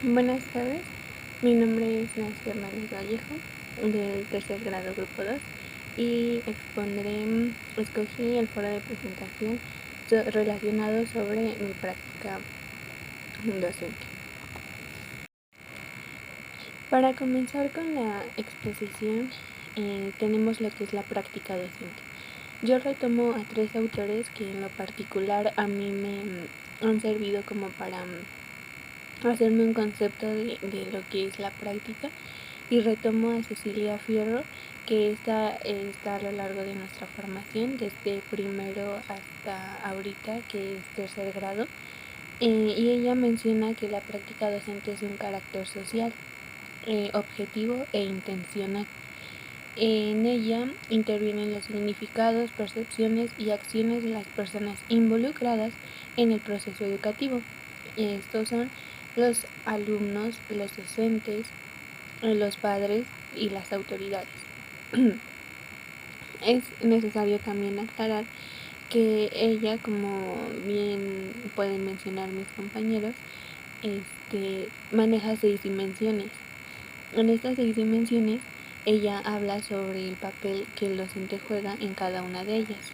Buenas tardes, mi nombre es Nancy Hernández Vallejo, del tercer grado grupo 2 y escogí el foro de presentación relacionado sobre mi práctica docente. Para comenzar con la exposición, tenemos lo que es la práctica docente. Yo retomo a 3 autores que en lo particular a mí me han servido como para hacerme un concepto de lo que es la práctica, y retomo a Cecilia Fierro, que está a lo largo de nuestra formación, desde primero hasta ahorita, que es tercer grado, y ella menciona que la práctica docente es un carácter social, objetivo e intencional. En ella intervienen los significados, percepciones y acciones de las personas involucradas en el proceso educativo. Estos son los alumnos, los docentes, los padres y las autoridades. Es necesario también aclarar que ella, como bien pueden mencionar mis compañeros, maneja 6 dimensiones. En estas 6 dimensiones, ella habla sobre el papel que el docente juega en cada una de ellas.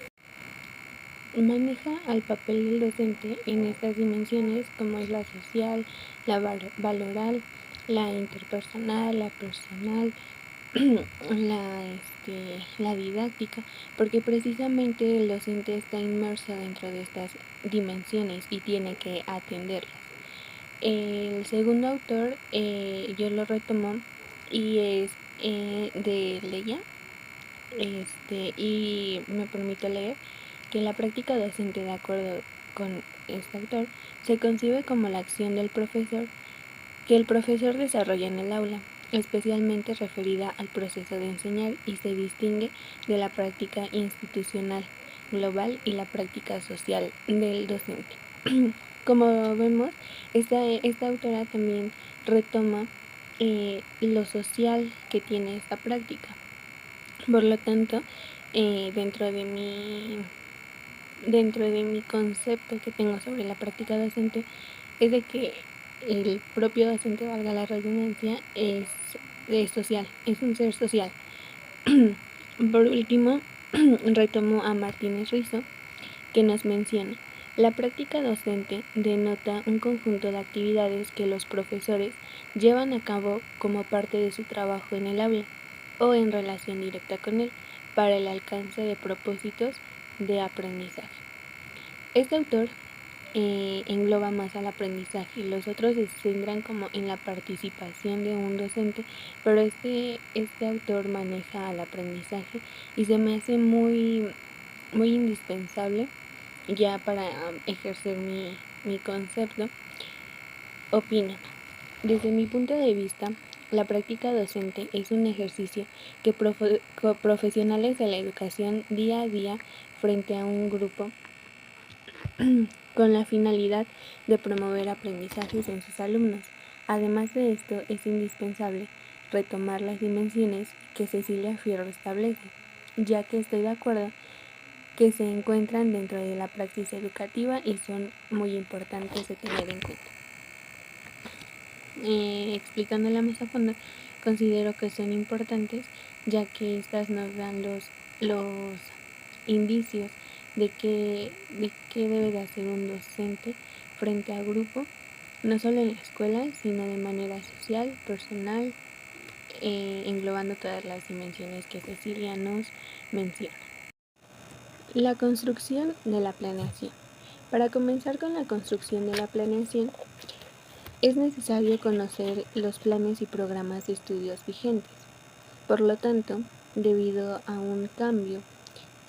Maneja al papel del docente en estas dimensiones, como es la social, la valoral, la interpersonal, la personal, la didáctica, porque precisamente el docente está inmerso dentro de estas dimensiones y tiene que atenderlas. El segundo autor yo lo retomo y es de Leia, y me permite leer que la práctica docente, de acuerdo con este autor, se concibe como la acción del profesor que el profesor desarrolla en el aula, especialmente referida al proceso de enseñar, y se distingue de la práctica institucional global y la práctica social del docente. Como vemos, esta autora también retoma lo social que tiene esta práctica. Por lo tanto, dentro de mi concepto que tengo sobre la práctica docente, es de que el propio docente, valga la redundancia, es social, es un ser social. Por último, retomo a Martínez Rizo, que nos menciona: la práctica docente denota un conjunto de actividades que los profesores llevan a cabo como parte de su trabajo en el aula o en relación directa con él, para el alcance de propósitos de aprendizaje. Este autor engloba más al aprendizaje. Los otros se centran como en la participación de un docente, pero este autor maneja al aprendizaje y se me hace muy, muy indispensable ya para ejercer mi concepto. Opino: desde mi punto de vista, la práctica docente es un ejercicio que profesionales de la educación día a día frente a un grupo con la finalidad de promover aprendizajes en sus alumnos. Además de esto, es indispensable retomar las dimensiones que Cecilia Fierro establece, ya que estoy de acuerdo que se encuentran dentro de la praxis educativa y son muy importantes de tener en cuenta. Explicándola más a fondo, considero que son importantes, ya que estas nos dan los indicios de qué debe de hacer un docente frente a grupo, no solo en la escuela, sino de manera social, personal, englobando todas las dimensiones que Cecilia nos menciona. La construcción de la planeación. Para comenzar con la construcción de la planeación, es necesario conocer los planes y programas de estudios vigentes. Por lo tanto, debido a un cambio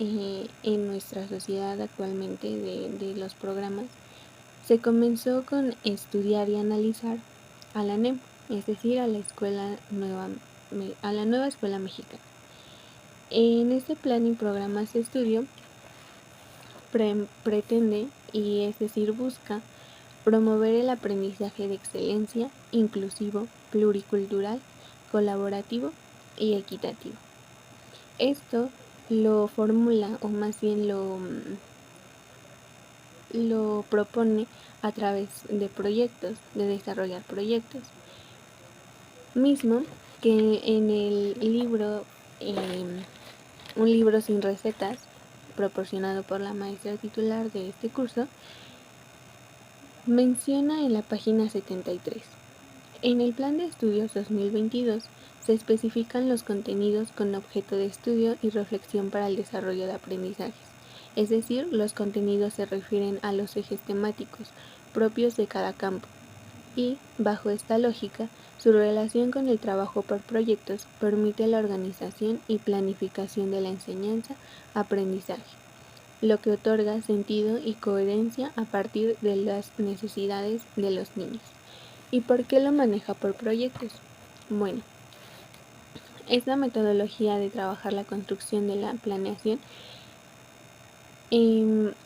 en nuestra sociedad actualmente de los programas, se comenzó con estudiar y analizar a la NEM, es decir, a la nueva escuela mexicana. En este plan y programas de estudio pretende, y es decir, busca promover el aprendizaje de excelencia, inclusivo, pluricultural, colaborativo y equitativo. Esto lo formula, o más bien lo propone a través de proyectos, de desarrollar proyectos. Mismo que en el libro, un libro sin recetas, proporcionado por la maestra titular de este curso, menciona en la página 73. En el Plan de Estudios 2022 se especifican los contenidos con objeto de estudio y reflexión para el desarrollo de aprendizajes, es decir, los contenidos se refieren a los ejes temáticos propios de cada campo y, bajo esta lógica, su relación con el trabajo por proyectos permite la organización y planificación de la enseñanza-aprendizaje, lo que otorga sentido y coherencia a partir de las necesidades de los niños. ¿Y por qué lo maneja por proyectos? Bueno, esta metodología de trabajar la construcción de la planeación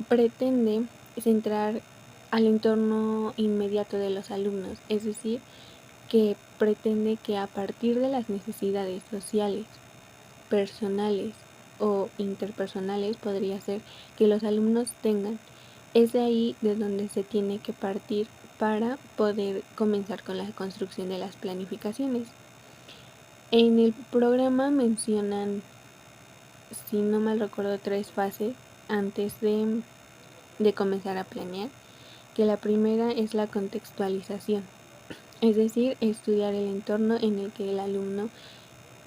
pretende centrar al entorno inmediato de los alumnos, es decir, que pretende que a partir de las necesidades sociales, personales o interpersonales, podría ser, que los alumnos tengan, es de ahí de donde se tiene que partir para poder comenzar con la construcción de las planificaciones. En el programa mencionan, si no mal recuerdo, 3 fases antes de comenzar a planear, que la primera es la contextualización, es decir, estudiar el entorno en el que el alumno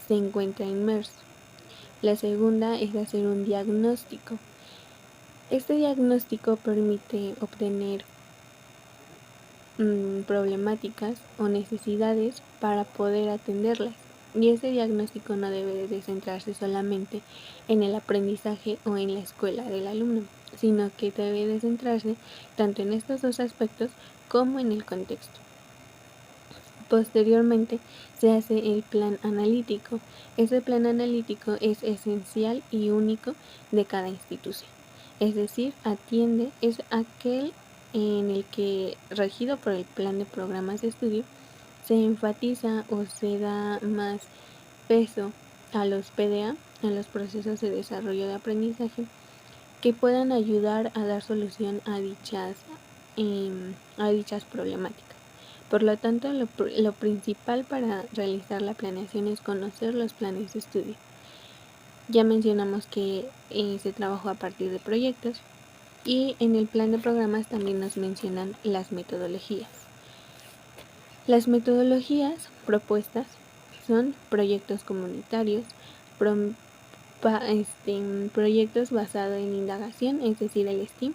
se encuentra inmerso. La segunda es hacer un diagnóstico. Este diagnóstico permite obtener problemáticas o necesidades para poder atenderlas. Y ese diagnóstico no debe de centrarse solamente en el aprendizaje o en la escuela del alumno, sino que debe de centrarse tanto en estos dos aspectos como en el contexto. Posteriormente se hace el plan analítico. Ese plan analítico es esencial y único de cada institución. Es decir, es aquel en el que, regido por el plan de programas de estudio, se enfatiza o se da más peso a los PDA, a los procesos de desarrollo de aprendizaje, que puedan ayudar a dar solución a dichas problemáticas. Por lo tanto, lo principal para realizar la planeación es conocer los planes de estudio. Ya mencionamos que se trabajó a partir de proyectos y en el plan de programas también nos mencionan las metodologías. Las metodologías propuestas son proyectos comunitarios, proyectos basados en indagación, es decir, el STEAM,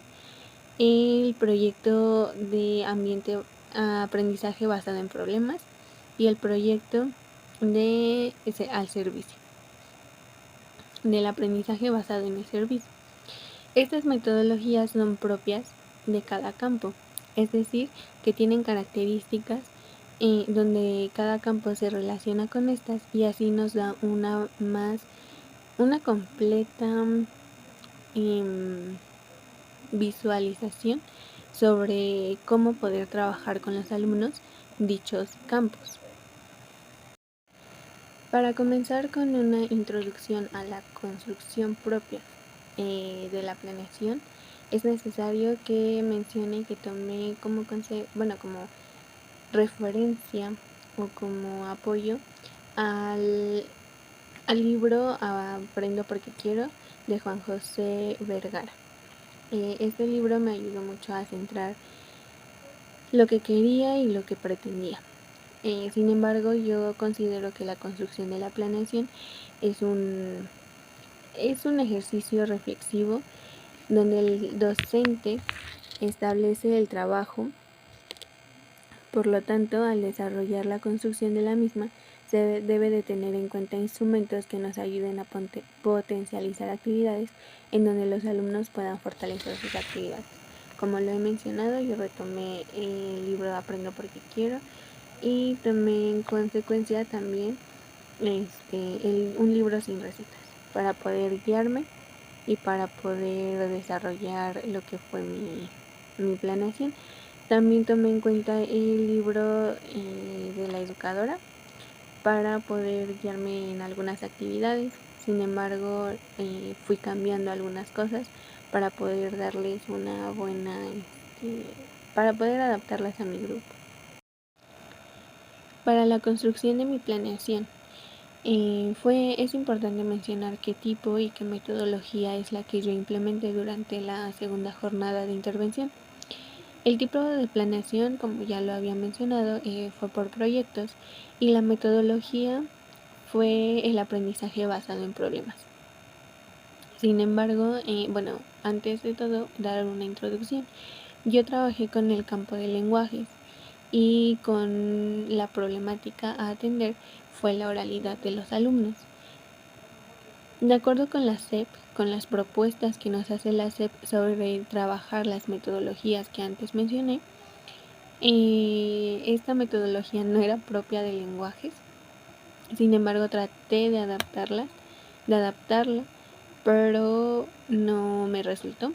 el proyecto de aprendizaje basado en problemas y el proyecto al servicio, del aprendizaje basado en el servicio. Estas metodologías son propias de cada campo, es decir, que tienen características donde cada campo se relaciona con estas y así nos da una completa visualización sobre cómo poder trabajar con los alumnos dichos campos. Para comenzar con una introducción a la construcción propia de la planeación, es necesario que mencione que tomé como referencia o como apoyo al libro Aprendo porque quiero, de Juan José Vergara. Este libro me ayudó mucho a centrar lo que quería y lo que pretendía. Sin embargo, yo considero que la construcción de la planeación es un ejercicio reflexivo donde el docente establece el trabajo. Por lo tanto, al desarrollar la construcción de la misma, se debe de tener en cuenta instrumentos que nos ayuden a potencializar actividades en donde los alumnos puedan fortalecer sus actividades. Como lo he mencionado, yo retomé el libro Aprendo porque quiero y tomé en consecuencia también un libro sin recetas para poder guiarme y para poder desarrollar lo que fue mi planeación. También tomé en cuenta el libro de la educadora para poder guiarme en algunas actividades. Sin embargo, fui cambiando algunas cosas para poder darles una buena, para poder adaptarlas a mi grupo. Para la construcción de mi planeación, es importante mencionar qué tipo y qué metodología es la que yo implementé durante la segunda jornada de intervención. El tipo de planeación, como ya lo había mencionado, fue por proyectos, y la metodología fue el aprendizaje basado en problemas. Sin embargo, antes de todo, dar una introducción. Yo trabajé con el campo de lenguajes, y con la problemática a atender fue la oralidad de los alumnos. De acuerdo con la SEP, con las propuestas que nos hace la SEP sobre trabajar las metodologías que antes mencioné, esta metodología no era propia de lenguajes. Sin embargo, traté de adaptarla, pero no me resultó.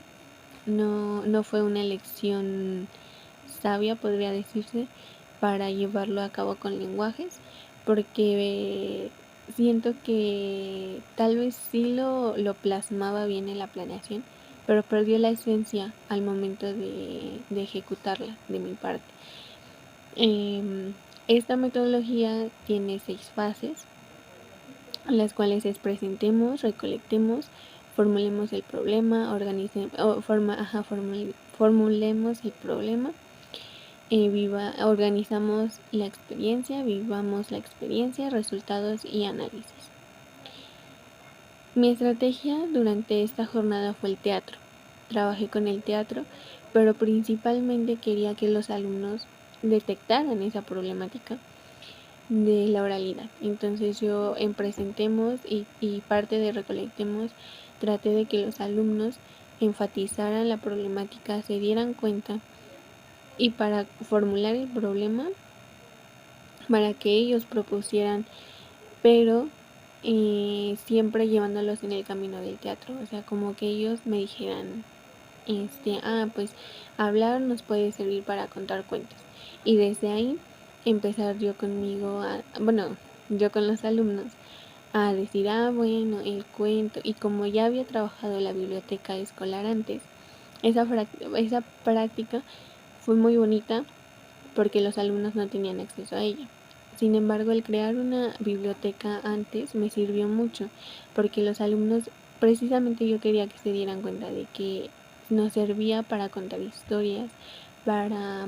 No fue una elección sabia, podría decirse, para llevarlo a cabo con lenguajes, porque siento que tal vez sí lo plasmaba bien en la planeación, pero perdió la esencia al momento de ejecutarla de mi parte. Esta metodología tiene 6 fases, las cuales es: presentemos, recolectemos, formulemos el problema, formulemos el problema, organizamos la experiencia, vivamos la experiencia, resultados y análisis. Mi estrategia durante esta jornada fue el teatro. Trabajé con el teatro, pero principalmente quería que los alumnos detectaran esa problemática de la oralidad. Entonces yo en presentemos y parte de recolectemos traté de que los alumnos enfatizaran la problemática, se dieran cuenta, y para formular el problema, para que ellos propusieran, pero siempre llevándolos en el camino del teatro. O sea, como que ellos me dijeran, pues hablar nos puede servir para contar cuentos. Y desde ahí empezar yo con los alumnos a decir, bueno, el cuento. Y como ya había trabajado en la biblioteca escolar antes, esa práctica fue muy bonita porque los alumnos no tenían acceso a ella. Sin embargo, el crear una biblioteca antes me sirvió mucho, porque los alumnos, precisamente yo quería que se dieran cuenta de que nos servía para contar historias, para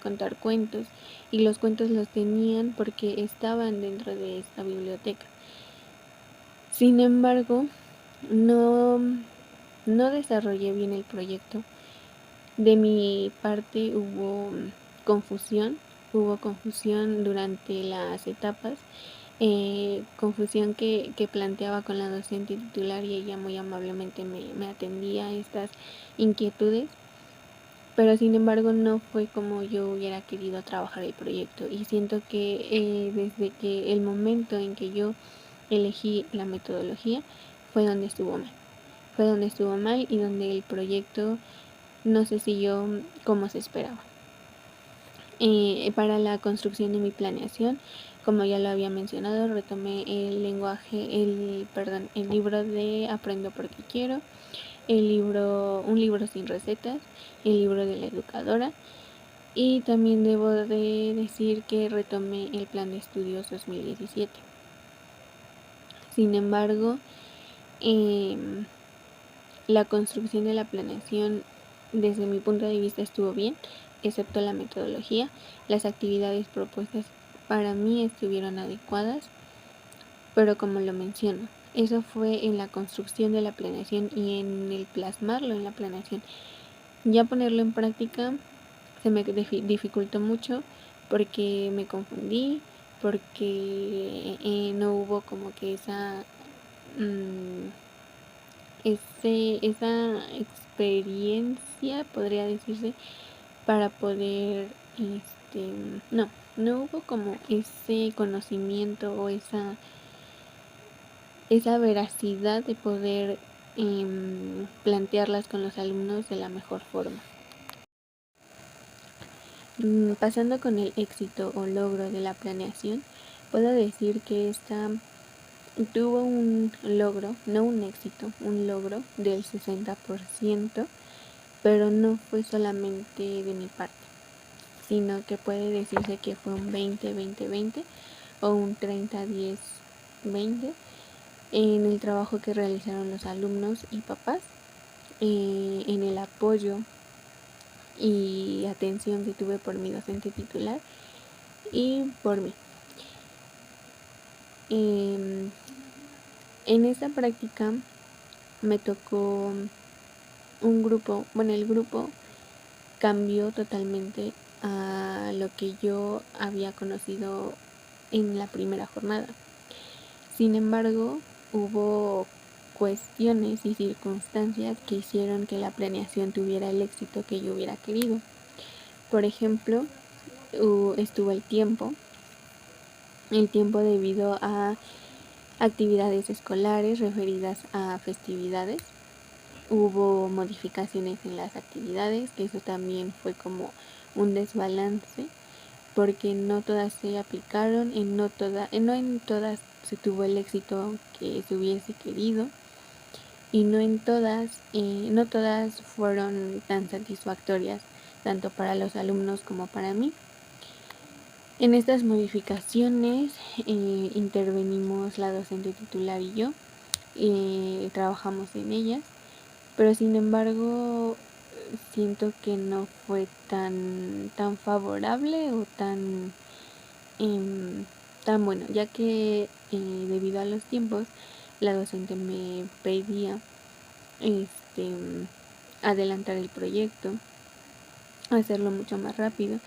contar cuentos, y los cuentos los tenían porque estaban dentro de esta biblioteca. Sin embargo, no desarrollé bien el proyecto. De mi parte hubo confusión durante las etapas, confusión que planteaba con la docente titular, y ella muy amablemente me atendía a estas inquietudes, pero sin embargo no fue como yo hubiera querido trabajar el proyecto, y siento que desde que el momento en que yo elegí la metodología fue donde estuvo mal y donde el proyecto no se siguió como se esperaba. Para la construcción de mi planeación, como ya lo había mencionado, retomé el libro de Aprendo porque quiero, un libro sin recetas, el libro de la educadora, y también debo de decir que retomé el plan de estudios 2017. Sin embargo, la construcción de la planeación desde mi punto de vista estuvo bien, excepto la metodología. Las actividades propuestas para mí estuvieron adecuadas, pero como lo menciono, eso fue en la construcción de la planeación y en el plasmarlo en la planeación. Ya ponerlo en práctica se me dificultó mucho porque me confundí, porque no hubo como que esa experiencia, podría decirse, para poder, no hubo como ese conocimiento o esa veracidad de poder plantearlas con los alumnos de la mejor forma. Pasando con el éxito o logro de la planeación, puedo decir que esta tuvo un logro, no un éxito, un logro del 60%, pero no fue solamente de mi parte, sino que puede decirse que fue un 20-20-20 o un 30-10-20 en el trabajo que realizaron los alumnos y papás, en el apoyo y atención que tuve por mi docente titular y por mí. En esta práctica me tocó un grupo, bueno, el grupo cambió totalmente a lo que yo había conocido en la primera jornada. Sin embargo, hubo cuestiones y circunstancias que hicieron que la planeación tuviera el éxito que yo hubiera querido. Por ejemplo, estuvo el tiempo debido a actividades escolares referidas a festividades. Hubo modificaciones en las actividades, que eso también fue como un desbalance, porque no todas se aplicaron, no en todas se tuvo el éxito que se hubiese querido, y no todas fueron tan satisfactorias, tanto para los alumnos como para mí. En estas modificaciones intervenimos la docente titular y yo, trabajamos en ellas, pero sin embargo siento que no fue tan favorable o tan bueno, ya que debido a los tiempos la docente me pedía adelantar el proyecto, hacerlo mucho más rápido,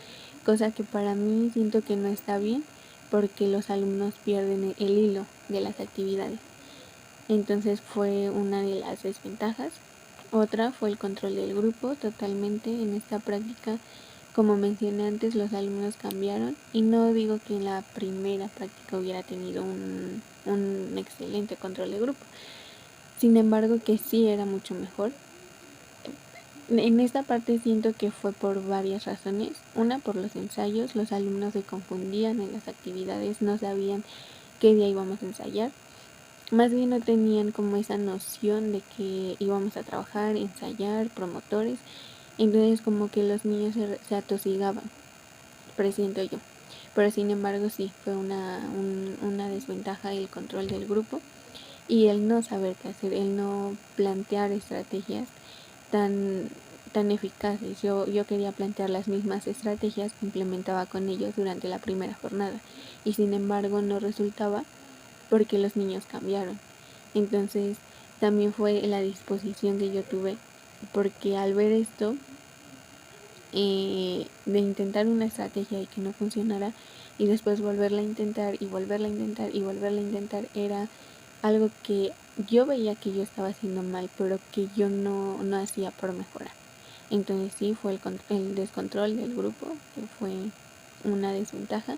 cosa que para mí siento que no está bien, porque los alumnos pierden el hilo de las actividades. Entonces fue una de las desventajas. Otra fue el control del grupo totalmente. En esta práctica, como mencioné antes, los alumnos cambiaron, y no digo que en la primera práctica hubiera tenido un excelente control de grupo, sin embargo que sí era mucho mejor. En esta parte siento que fue por varias razones. Una, por los ensayos, los alumnos se confundían en las actividades, no sabían qué día íbamos a ensayar. Más bien no tenían como esa noción de que íbamos a trabajar, ensayar, promotores. Entonces como que los niños se atosigaban, presiento yo. Pero sin embargo sí, fue una desventaja el control del grupo y el no saber qué hacer, el no plantear estrategias tan eficaces. Yo quería plantear las mismas estrategias que implementaba con ellos durante la primera jornada, y sin embargo no resultaba porque los niños cambiaron. Entonces también fue la disposición que yo tuve, porque al ver esto, de intentar una estrategia y que no funcionara, y después volverla a intentar y volverla a intentar y volverla a intentar, era algo que yo veía que yo estaba haciendo mal, pero que yo no hacía por mejorar. Entonces sí, fue el descontrol del grupo, que fue una desventaja.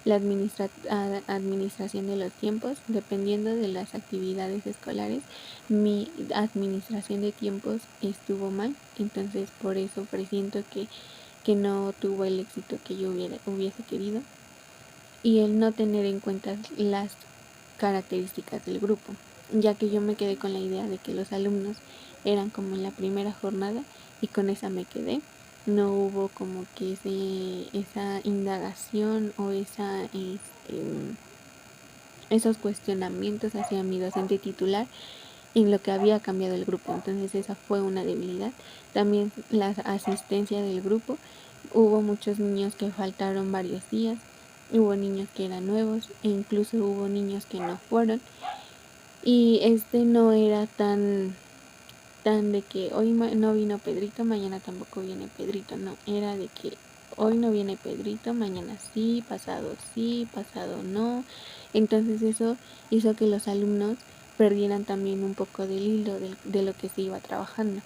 La administración de los tiempos, dependiendo de las actividades escolares, mi administración de tiempos estuvo mal, entonces por eso presiento que no tuvo el éxito que yo hubiese querido, y el no tener en cuenta las características del grupo, ya que yo me quedé con la idea de que los alumnos eran como en la primera jornada, y con esa me quedé. No hubo como que esa indagación o esos cuestionamientos hacia mi docente titular en lo que había cambiado el grupo. Entonces esa fue una debilidad. También la asistencia del grupo. Hubo muchos niños que faltaron varios días, hubo niños que eran nuevos, e incluso hubo niños que no fueron. Y no era tan de que hoy no vino Pedrito, mañana tampoco viene Pedrito. No, era de que hoy no viene Pedrito, mañana sí, pasado no. Entonces eso hizo que los alumnos perdieran también un poco del hilo de lo que se iba trabajando.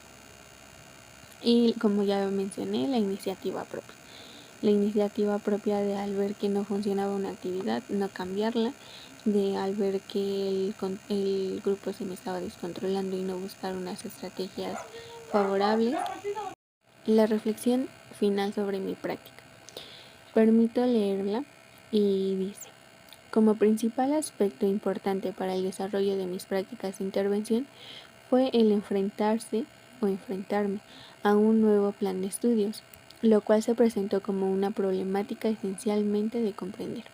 Y como ya mencioné, la iniciativa propia. La iniciativa propia de, al ver que no funcionaba una actividad, no cambiarla, de al ver que el grupo se me estaba descontrolando y no buscar unas estrategias favorables. La reflexión final sobre mi práctica. Permito leerla y dice: Como principal aspecto importante para el desarrollo de mis prácticas de intervención fue el enfrentarme a un nuevo plan de estudios, lo cual se presentó como una problemática esencialmente de comprender.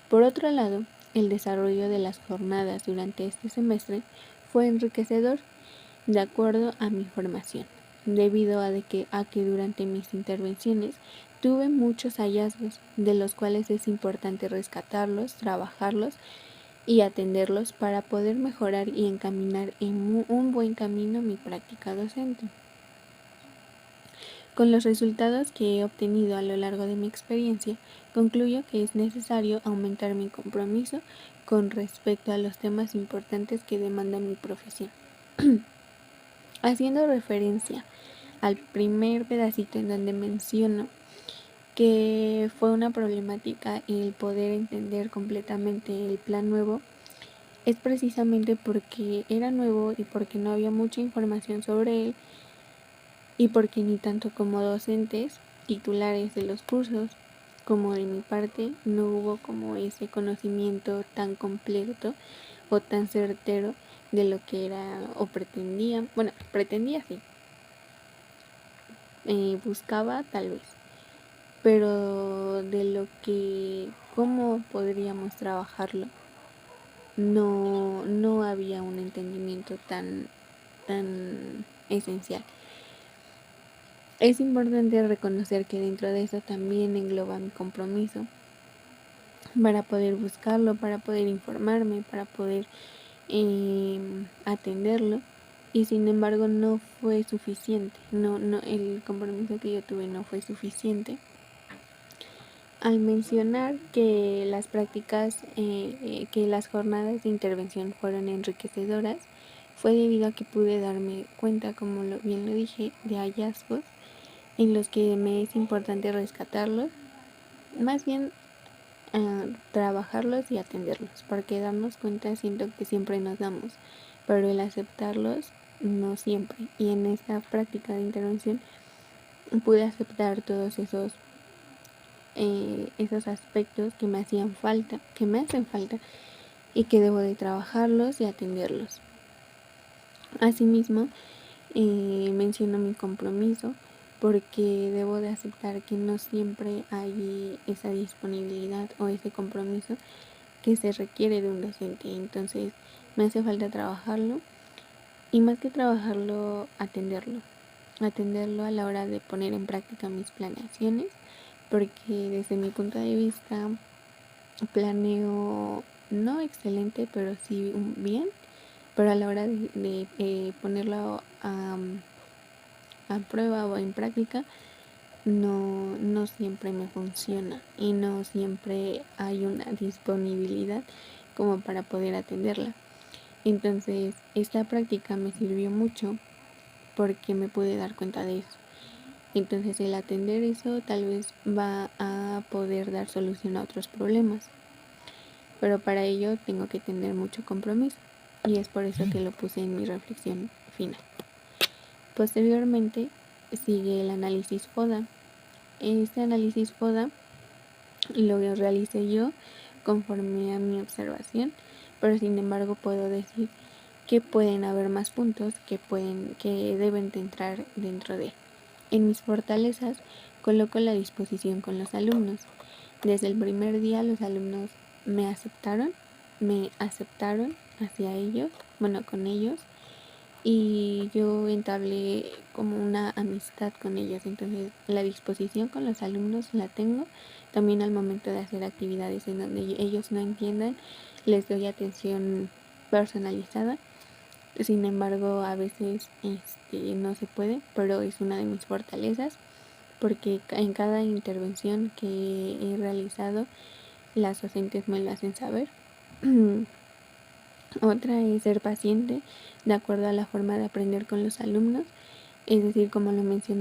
Por otro lado, el desarrollo de las jornadas durante este semestre fue enriquecedor de acuerdo a mi formación, debido a que durante mis intervenciones tuve muchos hallazgos, de los cuales es importante rescatarlos, trabajarlos y atenderlos para poder mejorar y encaminar en un buen camino mi práctica docente. Con los resultados que he obtenido a lo largo de mi experiencia, concluyo que es necesario aumentar mi compromiso con respecto a los temas importantes que demanda mi profesión. Haciendo referencia al primer pedacito en donde menciono que fue una problemática el poder entender completamente el plan nuevo, es precisamente porque era nuevo y porque no había mucha información sobre él y porque ni tanto como docentes titulares de los cursos como de mi parte no hubo como ese conocimiento tan completo o tan certero de lo que era o pretendía, sí, buscaba tal vez, pero de lo que, cómo podríamos trabajarlo, no había un entendimiento tan esencial. Es importante reconocer que dentro de eso también engloba mi compromiso para poder buscarlo, para poder informarme, para poder atenderlo, y sin embargo no fue suficiente, el compromiso que yo tuve no fue suficiente. Al mencionar que las prácticas, que las jornadas de intervención fueron enriquecedoras, fue debido a que pude darme cuenta, como bien lo dije, de hallazgos en los que me es importante rescatarlos, más bien trabajarlos y atenderlos, porque darnos cuenta siento que siempre nos damos, pero el aceptarlos no siempre. Y en esta práctica de intervención pude aceptar todos esos aspectos que me hacían falta, que me hacen falta y que debo de trabajarlos y atenderlos. Asimismo, menciono mi compromiso porque debo de aceptar que no siempre hay esa disponibilidad o ese compromiso que se requiere de un docente. Entonces me hace falta trabajarlo y, más que trabajarlo, atenderlo a la hora de poner en práctica mis planeaciones, porque desde mi punto de vista planeo no excelente, pero sí bien, pero a la hora de ponerlo a prueba o en práctica no siempre me funciona y no siempre hay una disponibilidad como para poder atenderla. Entonces esta práctica me sirvió mucho porque me pude dar cuenta de eso. Entonces el atender eso tal vez va a poder dar solución a otros problemas, pero para ello tengo que tener mucho compromiso, y es por eso que lo puse en mi reflexión final. Posteriormente sigue el análisis FODA. Este análisis FODA lo realicé yo conforme a mi observación, pero sin embargo puedo decir que pueden haber más puntos que deben de entrar dentro de. En mis fortalezas coloco la disposición con los alumnos. Desde el primer día los alumnos me aceptaron hacia ellos, con ellos, y yo entablé como una amistad con ellos. Entonces la disposición con los alumnos la tengo. También al momento de hacer actividades en donde ellos no entiendan, les doy atención personalizada. Sin embargo, a veces no se puede, pero es una de mis fortalezas, porque en cada intervención que he realizado, las docentes me lo hacen saber. Otra es ser paciente de acuerdo a la forma de aprender con los alumnos, es decir, como lo mencionaba,